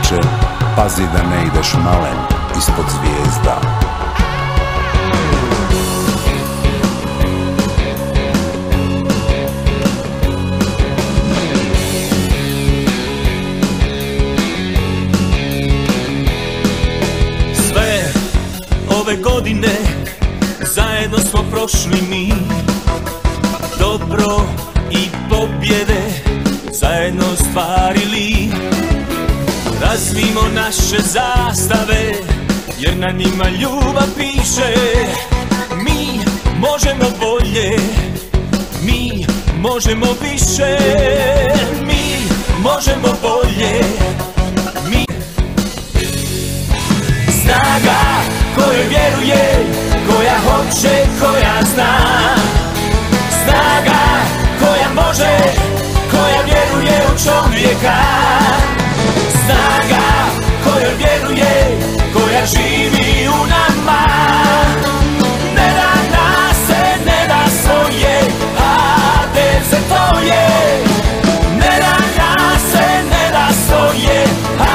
Čovječe, pazi da ne ideš malen ispod zvijezda. Sve ove godine zajedno smo prošli mi, dobro i pobjede zajedno ostvarili. Razvijmo naše zastave, jer na njima ljubav piše. Mi možemo bolje, mi možemo više, mi možemo bolje, mi. Snaga kojoj vjeruje, koja hoće, koja zna. Snaga koja može, koja vjeruje u čovjeka. Snaga kojoj vjeruje, koja živi u nama. Ne da nas se, ne da svoje, a devze to je. Ne da nas se, ne da svoje, a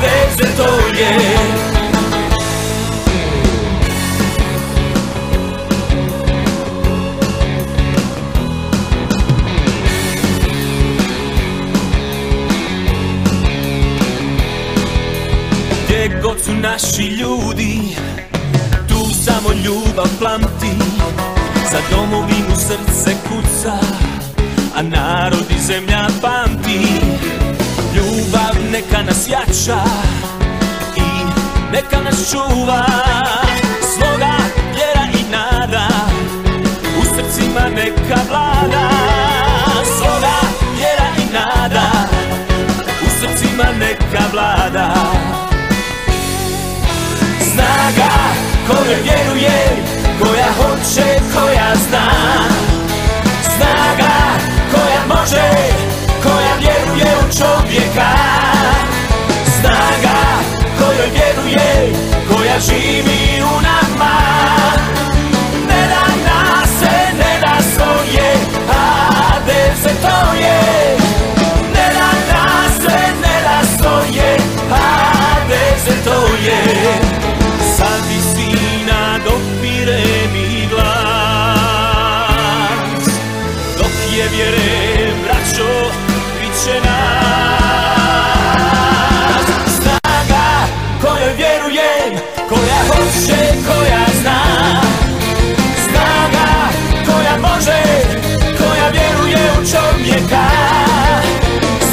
devze to je. Gdje god su naši ljudi, tu samo ljubav plamti. Za domovinu srce kuca, a narod i zemlja pamti. Ljubav neka nas jača i neka nas čuva. Sloga, vjera i nada u srcima neka vlada. Sloga, vjera i nada u srcima neka vlada. Snaga kojoj vjeruje, koja hoće, koja zna. Snaga koja može, koja vjeruje u čovjeka. Snaga kojoj vjeruje, koja živi u nama. Ne da nas se, ne da svoje, a devze to je. Ne da nas se, ne da svoje, a devze to je. Sad visina dopire mi glas, dok je vjere, braćo, bit će nas. Snaga kojoj vjerujem, koja hoće, koja zna. Snaga koja može, koja vjeruje u čovjeka.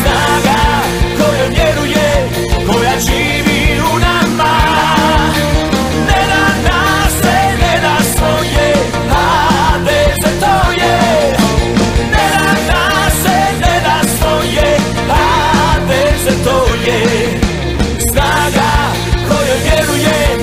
Snaga kojoj vjeruje, koja živi u nama. Snaga kojoj vjerujem.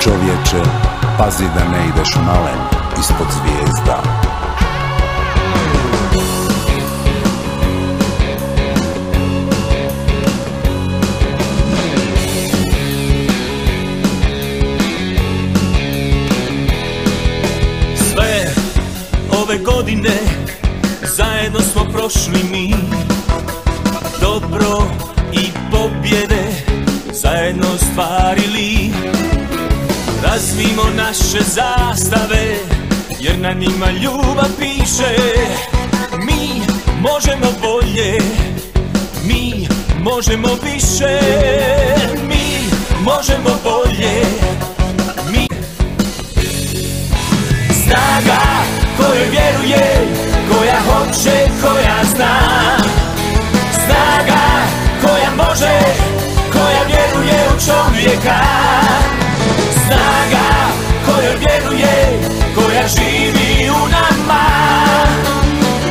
Čovječe, pazi da ne ideš malen ispod zvijezda. Sve ove godine zajedno smo prošli mi, dobro i pobjede zajedno ostvarili. Razvijmo naše zastave, jer na njima ljubav piše. Mi možemo bolje, mi možemo više, mi možemo bolje, mi. Snaga kojoj vjeruje, koja hoće, koja zna. vijeka. Snaga kojoj vjeruje, koja živi u nama.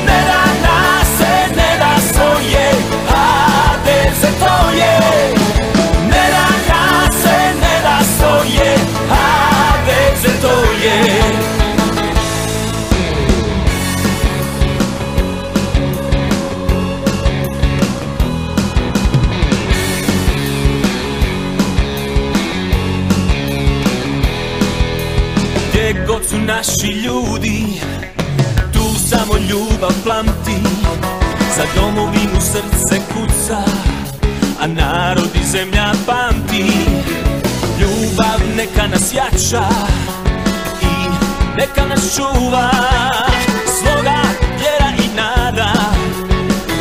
Ne da nas se, ne da svoje, HDZ to je. Ne da nas se, ne da svoje, HDZ to je. Gdje god su naši ljudi, tu samo ljubav plamti. Za domovinu srce kuca, a narod i zemlja pamti. Ljubav neka nas jača i neka nas čuva. Sloga, vjera i nada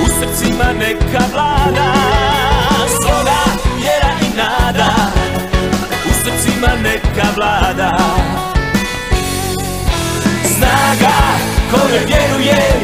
u srcima neka vlada. Sloga, vjera i nada u srcima neka vlada. Snaga kojoj vjeruje,